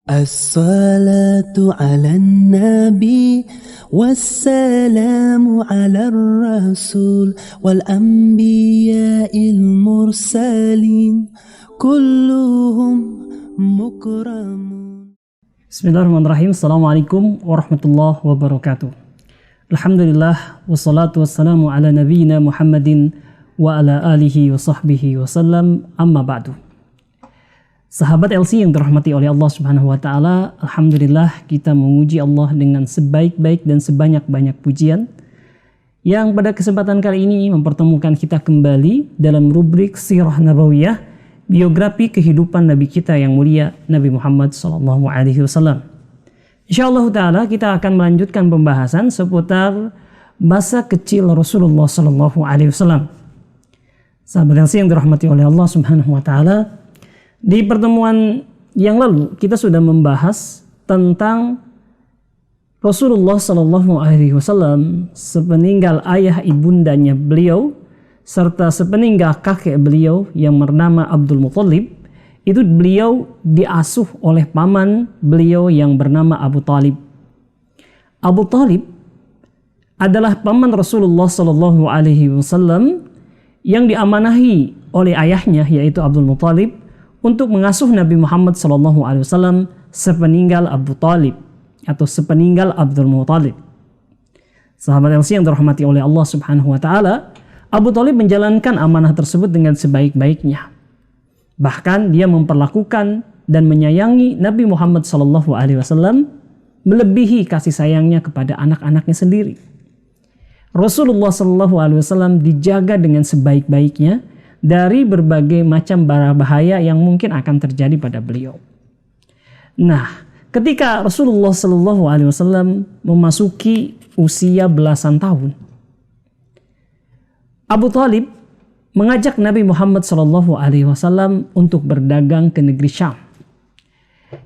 As-salatu ala nabi wassalamu ala rasul wal anbiya'il mursalin kulluhum mukramun. Bismillahirrahmanirrahim. Assalamualaikum warahmatullahi wabarakatuh. Alhamdulillah wassalatu wassalamu ala nabiyyina Muhammadin wa ala alihi wa sahbihi wasallam, amma ba'du. Sahabat LC yang dirahmati oleh Allah Subhanahu wa taala, alhamdulillah kita memuji Allah dengan sebaik-baik dan sebanyak-banyak pujian yang pada kesempatan kali ini mempertemukan kita kembali dalam rubrik Sirah Nabawiyah, biografi kehidupan Nabi kita yang mulia, Nabi Muhammad SAW. Insyaallah taala kita akan melanjutkan pembahasan seputar masa kecil Rasulullah SAW. Sahabat LC yang dirahmati oleh Allah Subhanahu wa taala, di pertemuan yang lalu kita sudah membahas tentang Rasulullah SAW sepeninggal ayah ibundanya beliau serta sepeninggal kakek beliau yang bernama Abdul Muthalib. Itu beliau diasuh oleh paman beliau yang bernama Abu Talib. Abu Talib adalah paman Rasulullah SAW yang diamanahi oleh ayahnya yaitu Abdul Muthalib untuk mengasuh Nabi Muhammad SAW sepeninggal Abu Talib atau sepeninggal Abdul Muthalib. Sahabat LC yang dirahmati oleh Allah Subhanahu wa taala, Abu Talib menjalankan amanah tersebut dengan sebaik-baiknya. Bahkan dia memperlakukan dan menyayangi Nabi Muhammad SAW melebihi kasih sayangnya kepada anak-anaknya sendiri. Rasulullah SAW dijaga dengan sebaik-baiknya dari berbagai macam bahaya yang mungkin akan terjadi pada beliau. Nah, ketika Rasulullah SAW memasuki usia belasan tahun, Abu Talib mengajak Nabi Muhammad SAW untuk berdagang ke negeri Syam.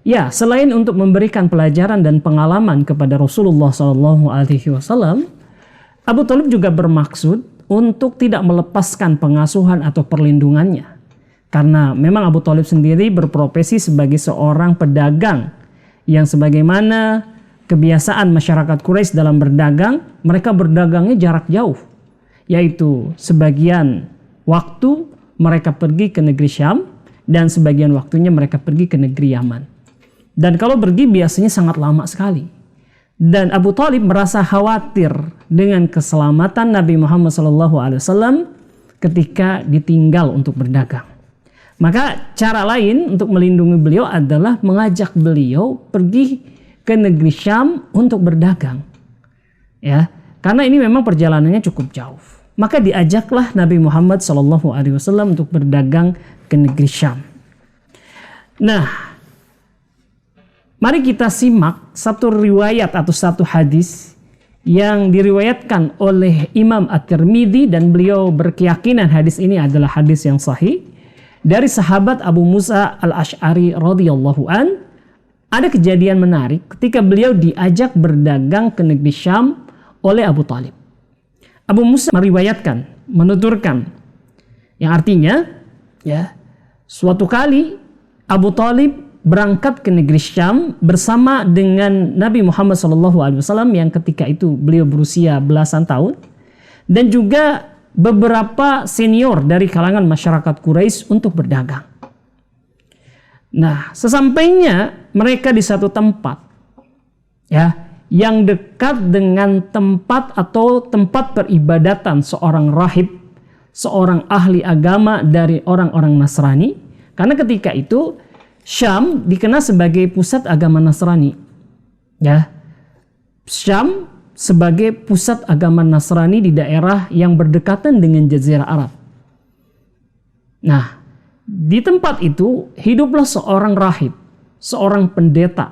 Ya, selain untuk memberikan pelajaran dan pengalaman kepada Rasulullah SAW, Abu Talib juga bermaksud untuk tidak melepaskan pengasuhan atau perlindungannya. Karena memang Abu Talib sendiri berprofesi sebagai seorang pedagang yang sebagaimana kebiasaan masyarakat Quraisy dalam berdagang, mereka berdagangnya jarak jauh. Yaitu sebagian waktu mereka pergi ke negeri Syam dan sebagian waktunya mereka pergi ke negeri Yaman. Dan kalau pergi biasanya sangat lama sekali. Dan Abu Talib merasa khawatir dengan keselamatan Nabi Muhammad SAW ketika ditinggal untuk berdagang. Maka cara lain untuk melindungi beliau adalah mengajak beliau pergi ke negeri Syam untuk berdagang. Ya, karena ini memang perjalanannya cukup jauh. Maka diajaklah Nabi Muhammad SAW untuk berdagang ke negeri Syam. Nah, mari kita simak satu riwayat atau satu hadis yang diriwayatkan oleh Imam At-Tirmidzi dan beliau berkeyakinan hadis ini adalah hadis yang sahih dari sahabat Abu Musa Al-Asy'ari radhiyallahu an. Ada kejadian menarik ketika beliau diajak berdagang ke negeri Syam oleh Abu Talib. Abu Musa meriwayatkan, menuturkan yang artinya ya, suatu kali Abu Talib berangkat ke negeri Syam bersama dengan Nabi Muhammad SAW yang ketika itu beliau berusia belasan tahun dan juga beberapa senior dari kalangan masyarakat Quraisy untuk berdagang. Nah, sesampainya mereka di satu tempat ya yang dekat dengan tempat atau tempat peribadatan seorang rahib, seorang ahli agama dari orang-orang Nasrani, karena ketika itu Syam dikenal sebagai pusat agama Nasrani. Ya. Syam sebagai pusat agama Nasrani di daerah yang berdekatan dengan Jazirah Arab. Nah, di tempat itu hiduplah seorang rahib, seorang pendeta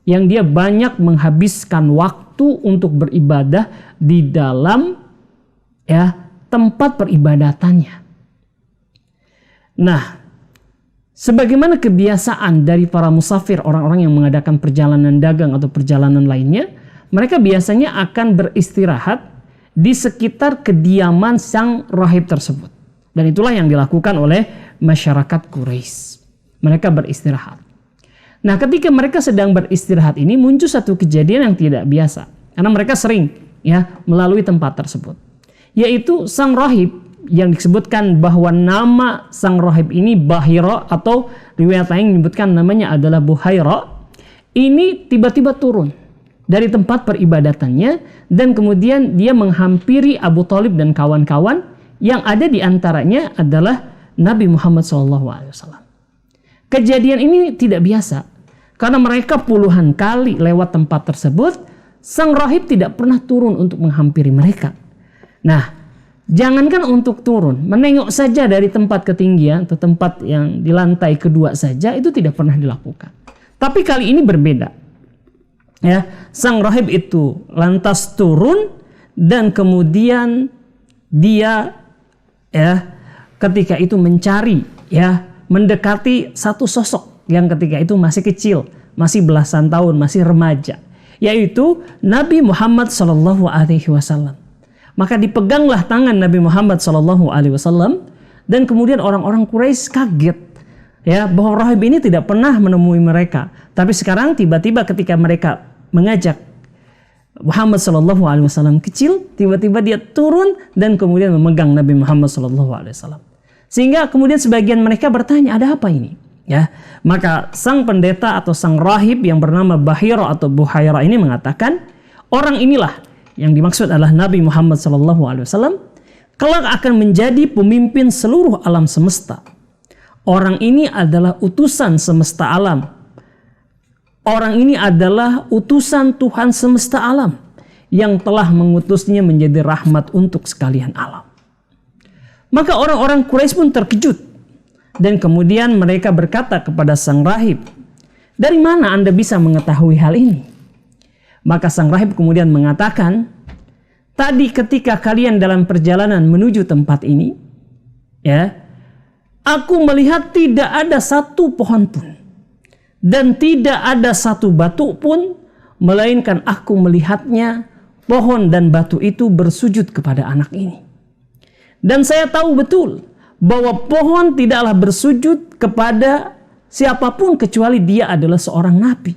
yang dia banyak menghabiskan waktu untuk beribadah di dalam ya tempat peribadatannya. Nah, sebagaimana kebiasaan dari para musafir, orang-orang yang mengadakan perjalanan dagang atau perjalanan lainnya, mereka biasanya akan beristirahat di sekitar kediaman sang rahib tersebut. Dan itulah yang dilakukan oleh masyarakat Quraisy. Mereka beristirahat. Nah, ketika mereka sedang beristirahat ini muncul satu kejadian yang tidak biasa. Karena mereka sering ya melalui tempat tersebut. Yaitu sang rahib yang disebutkan bahwa nama sang rahib ini Bahira, atau riwayat lain menyebutkan namanya adalah Buhaira. Ini tiba-tiba turun dari tempat peribadatannya dan kemudian dia menghampiri Abu Thalib dan kawan-kawan yang ada di antaranya adalah Nabi Muhammad SAW. Kejadian ini tidak biasa karena mereka puluhan kali lewat tempat tersebut, sang rahib tidak pernah turun untuk menghampiri mereka. Nah, jangankan untuk turun, menengok saja dari tempat ketinggian atau tempat yang di lantai kedua saja itu tidak pernah dilakukan. Tapi kali ini berbeda. Ya, sang rahib itu lantas turun dan kemudian dia ya ketika itu mencari ya mendekati satu sosok yang ketika itu masih kecil, masih belasan tahun, masih remaja, yaitu Nabi Muhammad SAW. Maka dipeganglah tangan Nabi Muhammad SAW dan kemudian orang-orang Quraisy kaget ya bahwa rahib ini tidak pernah menemui mereka. Tapi sekarang tiba-tiba ketika mereka mengajak Muhammad SAW kecil, tiba-tiba dia turun dan kemudian memegang Nabi Muhammad SAW. Sehingga kemudian sebagian mereka bertanya, ada apa ini? Ya, maka sang pendeta atau sang rahib yang bernama Bahira atau Buhaira ini mengatakan, orang inilah yang dimaksud adalah Nabi Muhammad SAW kelak akan menjadi pemimpin seluruh alam semesta. Orang ini adalah utusan semesta alam. Orang ini adalah utusan Tuhan semesta alam yang telah mengutusnya menjadi rahmat untuk sekalian alam. Maka orang-orang Quraisy pun terkejut dan kemudian mereka berkata kepada sang rahib, dari mana Anda bisa mengetahui hal ini? Maka sang rahib kemudian mengatakan, tadi ketika kalian dalam perjalanan menuju tempat ini, ya, aku melihat tidak ada satu pohon pun dan tidak ada satu batu pun, melainkan aku melihatnya pohon dan batu itu bersujud kepada anak ini. Dan saya tahu betul bahwa pohon tidaklah bersujud kepada siapapun kecuali dia adalah seorang nabi.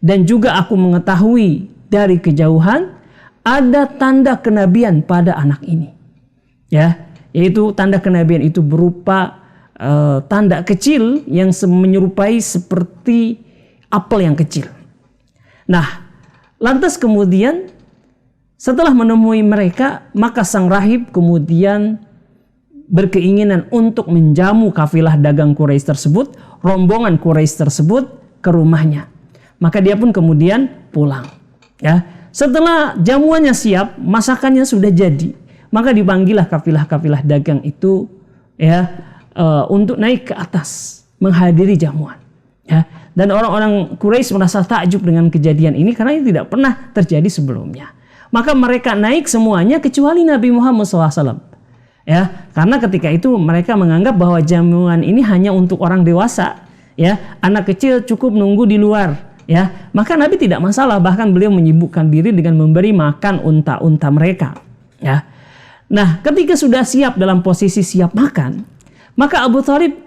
Dan juga aku mengetahui dari kejauhan ada tanda kenabian pada anak ini. Ya, yaitu tanda kenabian itu berupa tanda kecil yang menyerupai seperti apel yang kecil. Nah, lantas kemudian setelah menemui mereka, maka sang rahib kemudian berkeinginan untuk menjamu kafilah dagang Quraisy tersebut, rombongan Quraisy tersebut ke rumahnya. Maka dia pun kemudian pulang. Ya, setelah jamuannya siap, masakannya sudah jadi, maka dipanggillah kafilah-kafilah dagang itu ya untuk naik ke atas menghadiri jamuan. Ya, dan orang-orang Quraisy merasa takjub dengan kejadian ini karena ini tidak pernah terjadi sebelumnya. Maka mereka naik semuanya kecuali Nabi Muhammad SAW. Ya, karena ketika itu mereka menganggap bahwa jamuan ini hanya untuk orang dewasa. Ya, anak kecil cukup nunggu di luar. Ya, maka Nabi tidak masalah, bahkan beliau menyibukkan diri dengan memberi makan unta-unta mereka. Ya, nah ketika sudah siap dalam posisi siap makan, maka Abu Thalib,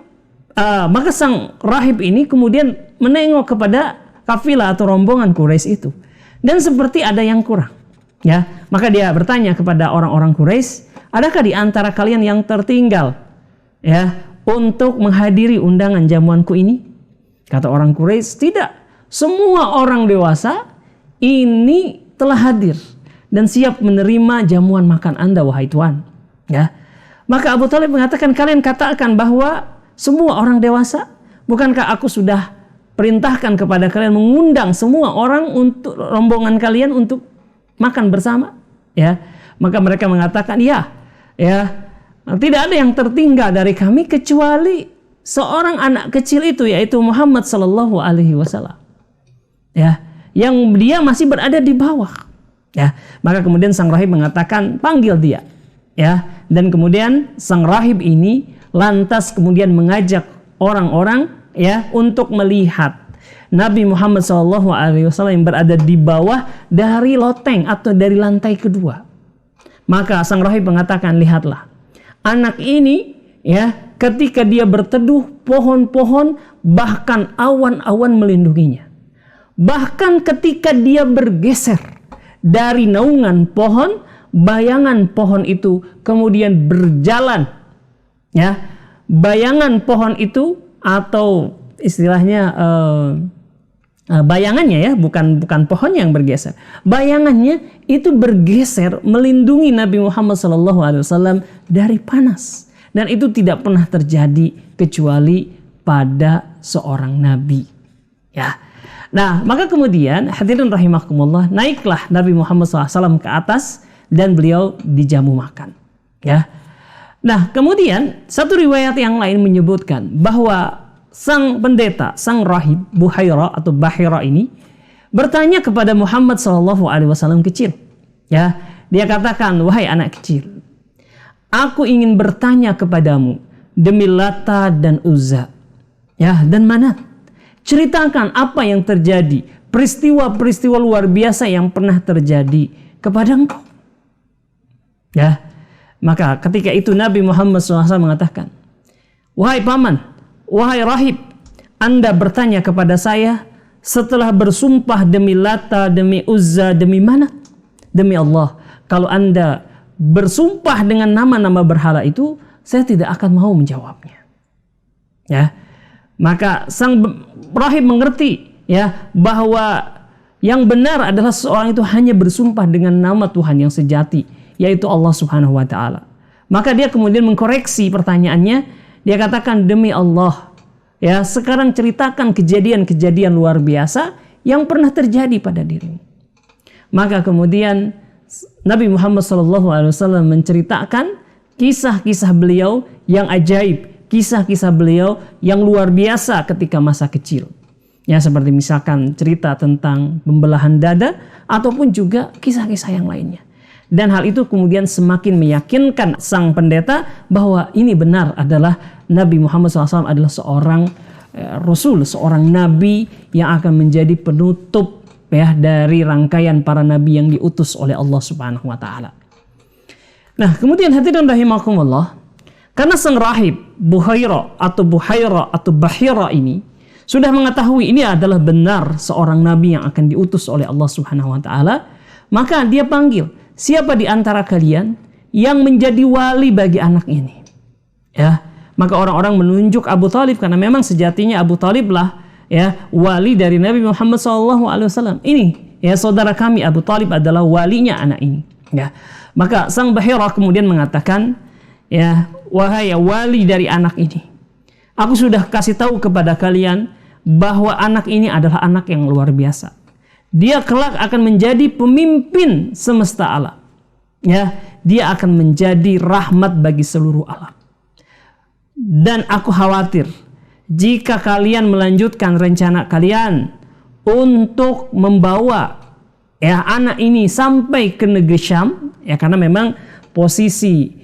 maka sang rahib ini kemudian menengok kepada kafilah atau rombongan Quraisy itu, dan seperti ada yang kurang. Ya, maka dia bertanya kepada orang-orang Quraisy, adakah di antara kalian yang tertinggal ya untuk menghadiri undangan jamuanku ini? Kata orang Quraisy, tidak. Semua orang dewasa ini telah hadir dan siap menerima jamuan makan Anda, wahai Tuan. Ya, maka Abu Thalib mengatakan, kalian katakan bahwa semua orang dewasa, bukankah aku sudah perintahkan kepada kalian mengundang semua orang untuk rombongan kalian untuk makan bersama? Ya, maka mereka mengatakan, ya, tidak ada yang tertinggal dari kami kecuali seorang anak kecil itu, yaitu Muhammad Sallallahu Alaihi Wasallam. Ya, yang dia masih berada di bawah. Ya, maka kemudian sang rahib mengatakan, panggil dia. Ya, dan kemudian sang rahib ini lantas kemudian mengajak orang-orang ya untuk melihat Nabi Muhammad SAW yang berada di bawah dari loteng atau dari lantai kedua. Maka sang rahib mengatakan, lihatlah, anak ini ya, ketika dia berteduh, pohon-pohon bahkan awan-awan melindunginya. Bahkan ketika dia bergeser dari naungan pohon, bayangan pohon itu kemudian berjalan, ya. Bayangan pohon itu atau istilahnya bayangannya, ya, bukan pohon yang bergeser. Bayangannya itu bergeser melindungi Nabi Muhammad SAW dari panas. Dan itu tidak pernah terjadi kecuali pada seorang nabi. Ya. Nah, maka kemudian hadirin rahimakumullah, naiklah Nabi Muhammad SAW ke atas dan beliau dijamu makan. Ya. Nah, kemudian satu riwayat yang lain menyebutkan bahwa sang pendeta, sang rahib Buhaira atau Bahira ini bertanya kepada Muhammad SAW kecil. Ya, dia katakan, wahai anak kecil, aku ingin bertanya kepadamu demi Lata dan Uzza, ya, dan Manat. Ceritakan apa yang terjadi, peristiwa-peristiwa luar biasa yang pernah terjadi kepada engkau. Ya, maka ketika itu Nabi Muhammad SAW mengatakan, wahai paman, wahai rahib, Anda bertanya kepada saya setelah bersumpah demi Lata, demi Uzza, demi Manat. Demi Allah, kalau Anda bersumpah dengan nama-nama berhala itu, saya tidak akan mau menjawabnya. Ya, maka sang rahib mengerti, ya, bahwa yang benar adalah seorang itu hanya bersumpah dengan nama Tuhan yang sejati, yaitu Allah Subhanahu wa Ta'ala. Maka dia kemudian mengkoreksi pertanyaannya. Dia katakan, demi Allah, ya, sekarang ceritakan kejadian-kejadian luar biasa yang pernah terjadi pada dirimu. Maka kemudian Nabi Muhammad SAW menceritakan kisah-kisah beliau yang ajaib, kisah-kisah beliau yang luar biasa ketika masa kecil. Ya, seperti misalkan cerita tentang pembelahan dada ataupun juga kisah-kisah yang lainnya. Dan hal itu kemudian semakin meyakinkan sang pendeta bahwa ini benar adalah Nabi Muhammad SAW adalah seorang Rasul, seorang Nabi yang akan menjadi penutup, ya, dari rangkaian para Nabi yang diutus oleh Allah Subhanahu Wa Taala. Nah, kemudian hadirin rahimakumullah, karena sang rahib Buhaira atau Bahira ini sudah mengetahui ini adalah benar seorang Nabi yang akan diutus oleh Allah Subhanahu Wa Taala, maka dia panggil, siapa di antara kalian yang menjadi wali bagi anak ini? Ya, maka orang-orang menunjuk Abu Thalib karena memang sejatinya Abu Thalib lah, ya, wali dari Nabi Muhammad SAW. Ini, ya, saudara kami Abu Thalib adalah walinya anak ini. Ya, maka sang Bahira kemudian mengatakan, ya, wahai wali dari anak ini, aku sudah kasih tahu kepada kalian bahwa anak ini adalah anak yang luar biasa. Dia kelak akan menjadi pemimpin semesta alam. Ya, dia akan menjadi rahmat bagi seluruh alam. Dan aku khawatir jika kalian melanjutkan rencana kalian untuk membawa, ya, anak ini sampai ke negeri Syam, ya, karena memang posisi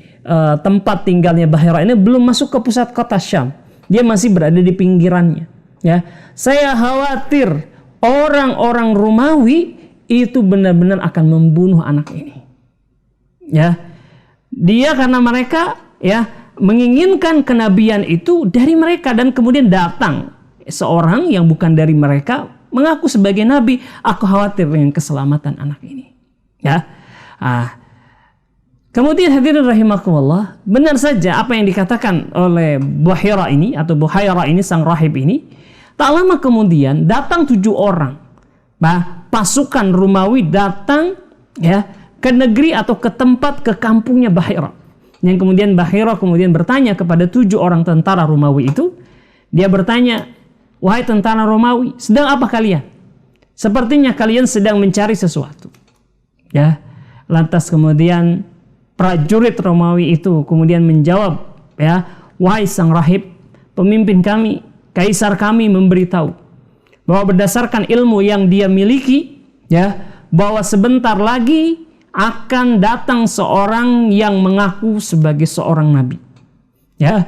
tempat tinggalnya Bahira ini belum masuk ke pusat kota Syam, dia masih berada di pinggirannya. Ya, saya khawatir orang-orang Romawi itu benar-benar akan membunuh anak ini. Ya, dia karena mereka, ya, menginginkan kenabian itu dari mereka, dan kemudian datang seorang yang bukan dari mereka mengaku sebagai nabi. Aku khawatir dengan keselamatan anak ini. Ya, kemudian hadirin rahimakumullah, benar saja apa yang dikatakan oleh Buhaira ini atau Buhaira ini, sang rahib ini. Tak lama kemudian datang 7 orang, pasukan Romawi datang, ya, ke negeri atau ke tempat, ke kampungnya Bahira. Yang kemudian Bahira kemudian bertanya kepada 7 orang tentara Romawi itu. Dia bertanya, wahai tentara Romawi, sedang apa kalian? Sepertinya kalian sedang mencari sesuatu. Ya, lantas kemudian prajurit Romawi itu kemudian menjawab, ya, wahai sang rahib, pemimpin kami, kaisar kami memberitahu bahwa berdasarkan ilmu yang dia miliki, ya, bahwa sebentar lagi akan datang seorang yang mengaku sebagai seorang nabi, ya,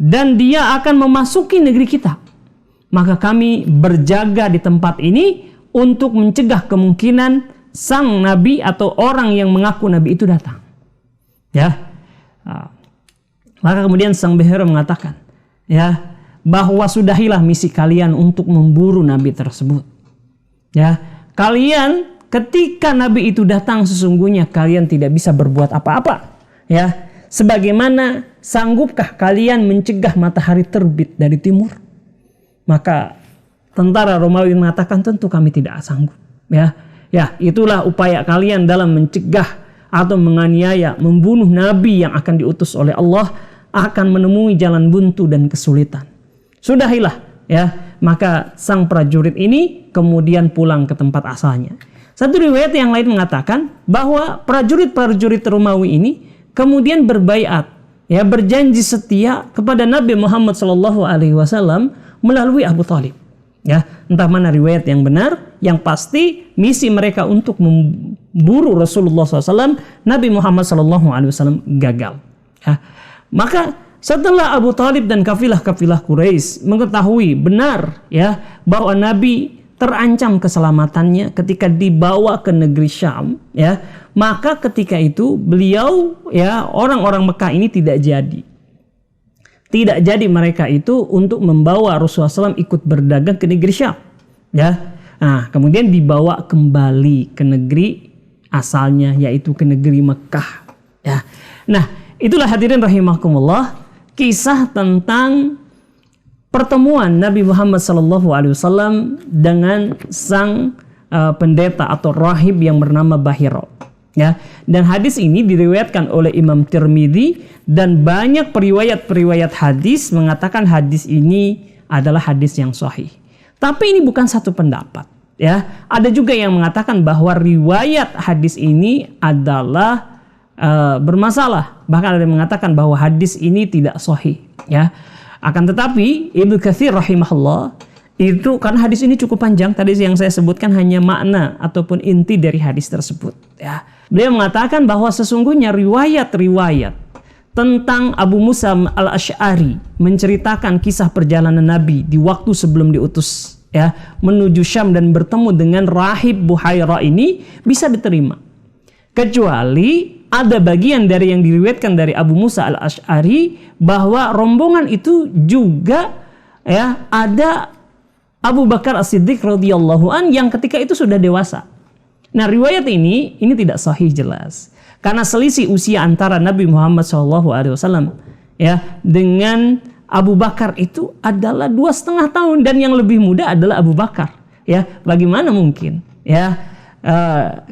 dan dia akan memasuki negeri kita. Maka kami berjaga di tempat ini untuk mencegah kemungkinan sang nabi atau orang yang mengaku nabi itu datang. Ya, Maka kemudian sang Buhairah mengatakan, ya, bahwa sudahilah misi kalian untuk memburu nabi tersebut. Ya, kalian ketika nabi itu datang sesungguhnya kalian tidak bisa berbuat apa-apa. Ya, sebagaimana sanggupkah kalian mencegah matahari terbit dari timur? Maka tentara Romawi mengatakan tentu kami tidak sanggup. Ya, itulah upaya kalian dalam mencegah atau menganiaya, membunuh nabi yang akan diutus oleh Allah, akan menemui jalan buntu dan kesulitan. Sudahilah, ya. Maka sang prajurit ini kemudian pulang ke tempat asalnya. Satu riwayat yang lain mengatakan bahwa prajurit-prajurit Romawi ini kemudian berbaiat, ya, berjanji setia kepada Nabi Muhammad SAW melalui Abu Thalib. Ya, entah mana riwayat yang benar, yang pasti misi mereka untuk memburu Rasulullah SAW, Nabi Muhammad SAW gagal. Ya. Maka setelah Abu Thalib dan kafilah-kafilah Quraisy mengetahui benar, ya, bahwa Nabi terancam keselamatannya ketika dibawa ke negeri Syam, ya, maka ketika itu beliau, ya, orang-orang Mekah ini tidak jadi mereka itu untuk membawa Rasulullah SAW ikut berdagang ke negeri Syam, ya. Nah, kemudian dibawa kembali ke negeri asalnya, yaitu ke negeri Mekah, ya. Nah, itulah hadirin rahimakumullah kisah tentang pertemuan Nabi Muhammad SAW dengan sang pendeta atau rahib yang bernama Bahira. Ya, dan hadis ini diriwayatkan oleh Imam Tirmidzi dan banyak periwayat hadis mengatakan hadis ini adalah hadis yang sahih. Tapi ini bukan satu pendapat. Ya, ada juga yang mengatakan bahwa riwayat hadis ini adalah bermasalah. Bahkan ada yang mengatakan bahwa hadis ini tidak sahih. Ya, akan tetapi Ibnu Katsir rahimahullah itu karena hadis ini cukup panjang, tadi yang saya sebutkan hanya makna ataupun inti dari hadis tersebut. Ya, beliau mengatakan bahwa sesungguhnya riwayat-riwayat tentang Abu Musa al-Asy'ari menceritakan kisah perjalanan Nabi di waktu sebelum diutus, ya, menuju Syam dan bertemu dengan rahib Buhairah ini bisa diterima. Kecuali ada bagian dari yang diriwayatkan dari Abu Musa al-Asy'ari bahwa rombongan itu juga, ya, ada Abu Bakar As-Siddiq radhiyallahu an yang ketika itu sudah dewasa. Nah, riwayat ini tidak sahih jelas karena selisih usia antara Nabi Muhammad SAW, ya, dengan Abu Bakar itu adalah 2,5 tahun dan yang lebih muda adalah Abu Bakar. Ya, bagaimana mungkin? Ya,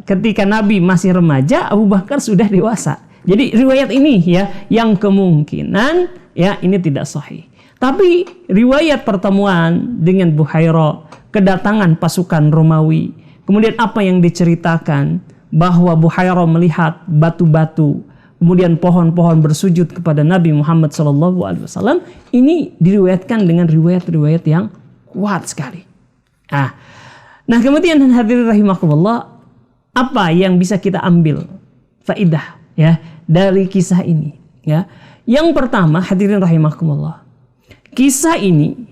ketika Nabi masih remaja, Abu Bakar sudah dewasa. Jadi riwayat ini, ya, yang kemungkinan, ya, ini tidak sahih. Tapi riwayat pertemuan dengan Buhairah, kedatangan pasukan Romawi, kemudian apa yang diceritakan bahwa Buhairah melihat batu-batu, kemudian pohon-pohon bersujud kepada Nabi Muhammad SAW, ini diriwayatkan dengan riwayat-riwayat yang kuat sekali. Nah, kemudian hadirin rahimakumullah, apa yang bisa kita ambil faidah, ya, dari kisah ini? Ya, yang pertama, hadirin rahimakumullah, kisah ini,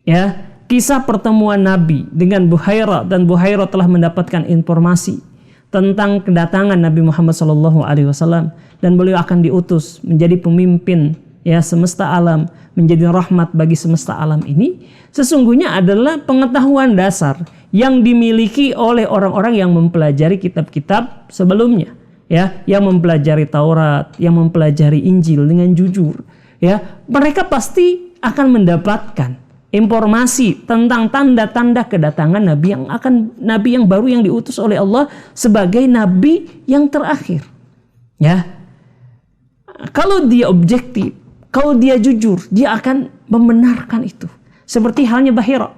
ya, kisah pertemuan Nabi dengan Buhairah, dan Buhairah telah mendapatkan informasi tentang kedatangan Nabi Muhammad SAW dan beliau akan diutus menjadi pemimpin, ya, semesta alam, menjadi rahmat bagi semesta alam ini, sesungguhnya adalah pengetahuan dasar yang dimiliki oleh orang-orang yang mempelajari kitab-kitab sebelumnya, ya, yang mempelajari Taurat, yang mempelajari Injil dengan jujur, ya, mereka pasti akan mendapatkan informasi tentang tanda-tanda kedatangan nabi yang baru yang diutus oleh Allah sebagai nabi yang terakhir. Ya. Kalau dia objektif, kalau dia jujur, dia akan membenarkan itu. Seperti halnya Bahira.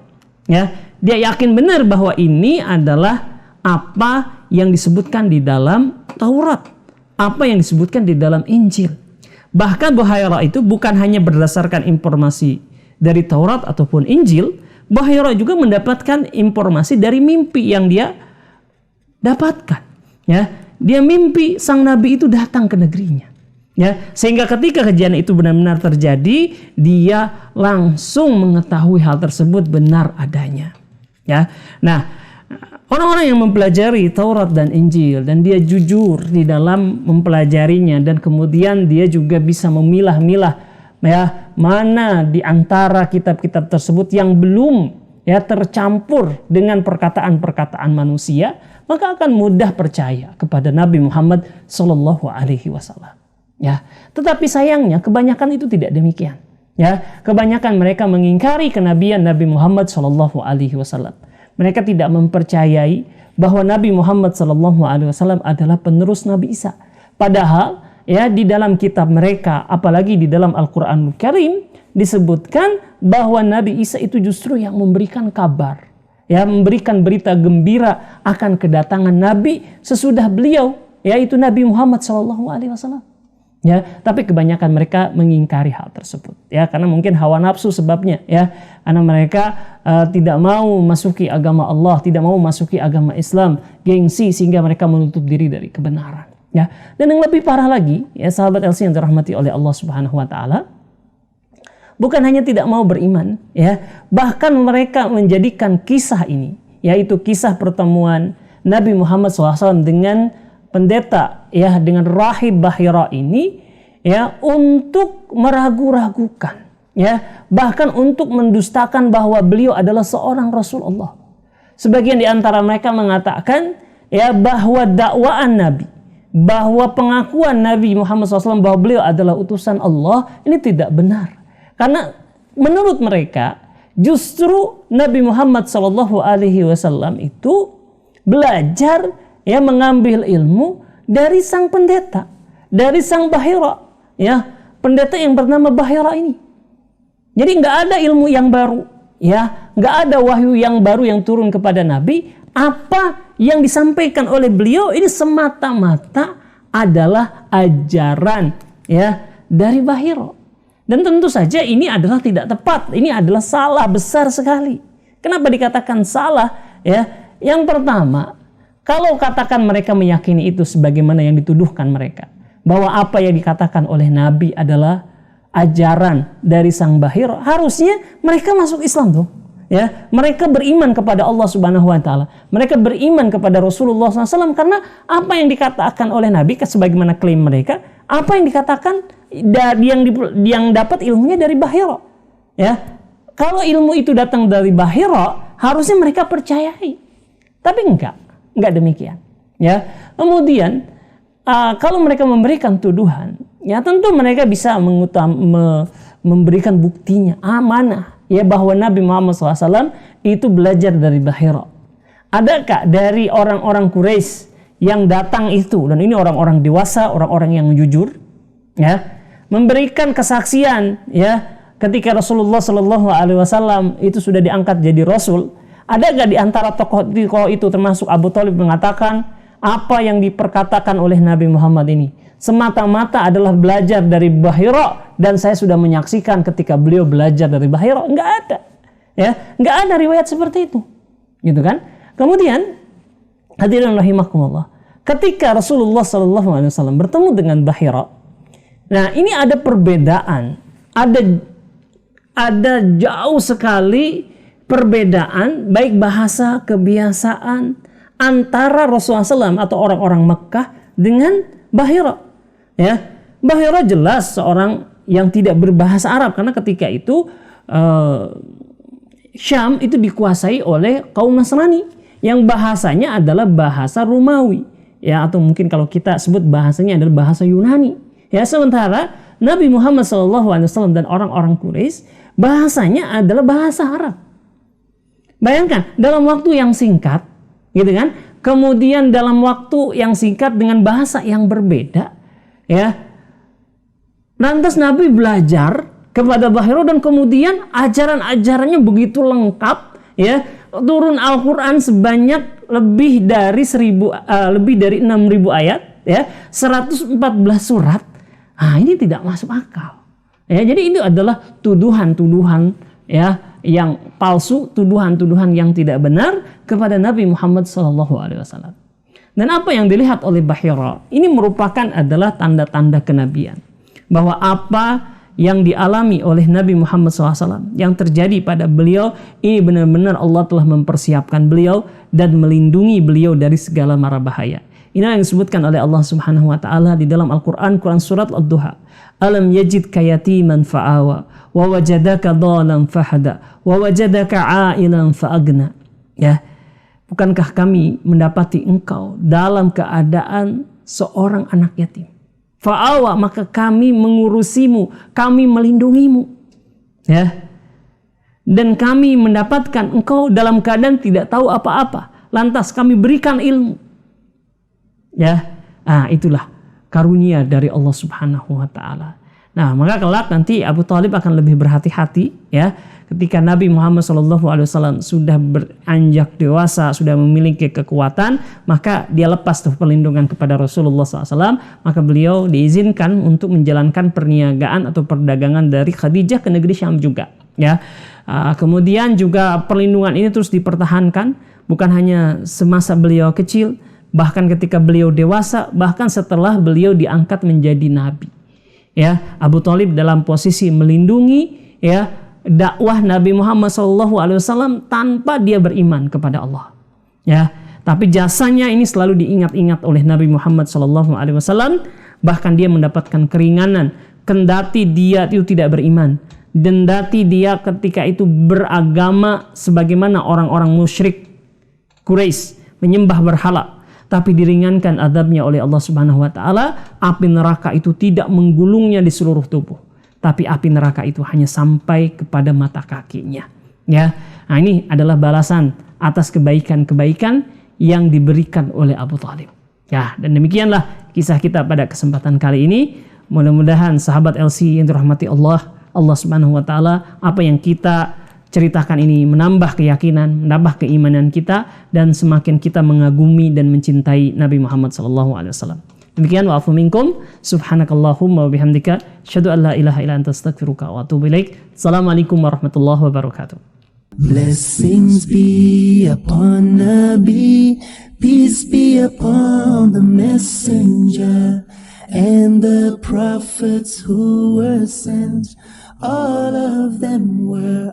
Ya, dia yakin benar bahwa ini adalah apa yang disebutkan di dalam Taurat, apa yang disebutkan di dalam Injil. Bahkan Buhairah itu bukan hanya berdasarkan informasi dari Taurat ataupun Injil, Buhairah juga mendapatkan informasi dari mimpi yang dia dapatkan. Ya, dia mimpi sang nabi itu datang ke negerinya. Ya, sehingga ketika kejadian itu benar-benar terjadi, dia langsung mengetahui hal tersebut benar adanya. Ya, nah, orang-orang yang mempelajari Taurat dan Injil dan dia jujur di dalam mempelajarinya dan kemudian dia juga bisa memilah-milah ya, mana di antara kitab-kitab tersebut yang belum ya tercampur dengan perkataan-perkataan manusia, maka akan mudah percaya kepada Nabi Muhammad Sallallahu Alaihi Wasallam. Ya, tetapi sayangnya kebanyakan itu tidak demikian. Ya, kebanyakan mereka mengingkari kenabian Nabi Muhammad Sallallahu Alaihi Wasallam. Mereka tidak mempercayai bahwa Nabi Muhammad Sallallahu Alaihi Wasallam adalah penerus Nabi Isa. Padahal ya di dalam kitab mereka, apalagi di dalam Al-Quranul Karim, disebutkan bahwa Nabi Isa itu justru yang memberikan kabar, ya, memberikan berita gembira akan kedatangan Nabi sesudah beliau, yaitu Nabi Muhammad Sallallahu Alaihi Wasallam. Ya, tapi kebanyakan mereka mengingkari hal tersebut, ya, karena mungkin hawa nafsu sebabnya, ya, karena mereka tidak mau masuki agama Allah, tidak mau masuki agama Islam, gengsi sehingga mereka menutup diri dari kebenaran, ya. Dan yang lebih parah lagi, ya sahabat LC yang dirahmati oleh Allah Subhanahu Wa Taala, bukan hanya tidak mau beriman, ya, bahkan mereka menjadikan kisah ini, yaitu kisah pertemuan Nabi Muhammad SAW dengan pendeta, ya, dengan rahib Bahira ini, ya, untuk meragu-ragukan, ya, bahkan untuk mendustakan bahwa beliau adalah seorang Rasulullah. Sebagian di antara mereka mengatakan, ya, bahwa dakwaan Nabi, bahwa pengakuan Nabi Muhammad SAW bahwa beliau adalah utusan Allah ini tidak benar, karena menurut mereka justru Nabi Muhammad SAW itu belajar, ya, mengambil ilmu dari sang pendeta, dari sang Bahira, ya, pendeta yang bernama Bahira ini. Jadi nggak ada ilmu yang baru, ya, nggak ada wahyu yang baru yang turun kepada Nabi. Apa yang disampaikan oleh beliau ini semata-mata adalah ajaran, ya, dari Bahira. Dan tentu saja ini adalah tidak tepat, ini adalah salah besar sekali. Kenapa dikatakan salah? Ya, yang pertama, kalau katakan mereka meyakini itu sebagaimana yang dituduhkan mereka, bahwa apa yang dikatakan oleh Nabi adalah ajaran dari sang Bahira, harusnya mereka masuk Islam dong. Ya, mereka beriman kepada Allah Subhanahu Wa Taala, mereka beriman kepada Rasulullah SAW, karena apa yang dikatakan oleh Nabi, sebagaimana klaim mereka, apa yang dikatakan yang dapat ilmunya dari Bahira. Ya, kalau ilmu itu datang dari Bahira, harusnya mereka percayai, tapi enggak demikian, ya. Kemudian kalau mereka memberikan tuduhan, ya tentu mereka bisa memberikan buktinya, amanah, ya, bahwa Nabi Muhammad SAW itu belajar dari Bahira. Adakah dari orang-orang Quraisy yang datang itu, dan ini orang-orang dewasa, orang-orang yang jujur, ya, memberikan kesaksian, ya, ketika Rasulullah SAW itu sudah diangkat jadi Rasul? Ada gak di antara tokoh itu termasuk Abu Thalib mengatakan apa yang diperkatakan oleh Nabi Muhammad ini semata-mata adalah belajar dari Bahira dan saya sudah menyaksikan ketika beliau belajar dari Bahira? Enggak ada, ya, enggak ada riwayat seperti itu, gitu kan? Kemudian hadirin rahimakumullah, ketika Rasulullah SAW bertemu dengan Bahira, nah ini ada perbedaan, ada jauh sekali perbedaan baik bahasa, kebiasaan antara Rasulullah SAW atau orang-orang Mekah dengan Bahira. Ya, Bahira jelas seorang yang tidak berbahasa Arab, karena ketika itu Syam itu dikuasai oleh kaum Nasrani yang bahasanya adalah bahasa Romawi, ya, atau mungkin kalau kita sebut bahasanya adalah bahasa Yunani. Ya, sementara Nabi Muhammad SAW dan orang-orang Quraisy bahasanya adalah bahasa Arab. Bayangkan dalam waktu yang singkat, gitu kan? Kemudian dalam waktu yang singkat dengan bahasa yang berbeda, ya. Lantas Nabi belajar kepada Bahira dan kemudian ajaran-ajarannya begitu lengkap, ya. Turun Al-Qur'an sebanyak lebih dari 6.000 ayat, ya. 114 surat. Ah, ini tidak masuk akal. Ya, jadi itu adalah tuduhan-tuduhan, ya, yang palsu, tuduhan-tuduhan yang tidak benar kepada Nabi Muhammad SAW. Dan apa yang dilihat oleh Bahira ini merupakan adalah tanda-tanda kenabian, bahwa apa yang dialami oleh Nabi Muhammad SAW, yang terjadi pada beliau ini benar-benar Allah telah mempersiapkan beliau dan melindungi beliau dari segala mara bahaya. Ini yang disebutkan oleh Allah Subhanahu wa taala di dalam Al-Qur'an, Quran surat Ad-Duha. Alam yajidka yatiman fa'awa wa wajadaka dhalan fahada wa wajadaka 'ailan fa'agna. Ya. Bukankah kami mendapati engkau dalam keadaan seorang anak yatim? Fa'awa, maka kami mengurusimu, kami melindungimu. Ya. Dan kami mendapatkan engkau dalam keadaan tidak tahu apa-apa. Lantas kami berikan ilmu. Ya. Itulah karunia dari Allah Subhanahu wa taala. Nah, maka kelak nanti Abu Thalib akan lebih berhati-hati ya. Ketika Nabi Muhammad SAW sudah beranjak dewasa, sudah memiliki kekuatan, maka dia lepas tuh perlindungan kepada Rasulullah SAW. Maka beliau diizinkan untuk menjalankan perniagaan atau perdagangan dari Khadijah ke negeri Syam juga. Ya, kemudian juga perlindungan ini terus dipertahankan, bukan hanya semasa beliau kecil, bahkan ketika beliau dewasa, bahkan setelah beliau diangkat menjadi nabi. Ya, Abu Thalib dalam posisi melindungi ya dakwah Nabi Muhammad SAW tanpa dia beriman kepada Allah. Ya, tapi jasanya ini selalu diingat-ingat oleh Nabi Muhammad SAW. Bahkan dia mendapatkan keringanan, kendati dia itu tidak beriman, kendati dia ketika itu beragama sebagaimana orang-orang musyrik Quraisy menyembah berhala, tapi diringankan azabnya oleh Allah Subhanahu wa taala. Api neraka itu tidak menggulungnya di seluruh tubuh, tapi api neraka itu hanya sampai kepada mata kakinya. Ya, nah ini adalah balasan atas kebaikan-kebaikan yang diberikan oleh Abu Thalib. Ya, dan demikianlah kisah kita pada kesempatan kali ini. Mudah-mudahan sahabat LC yang dirahmati Allah Subhanahu wa taala, apa yang kita ceritakan ini menambah keyakinan, menambah keimanan kita, dan semakin kita mengagumi dan mencintai Nabi Muhammad SAW. Demikian, wa'afu minkum, subhanakallahumma wa bihamdika, asyhadu an la ilaha illa anta astaghfiruka wa atubu ilaik. Assalamualaikum warahmatullahi wabarakatuh. Blessings be upon Nabi, peace be upon the messenger, and the prophets who were sent, all of them were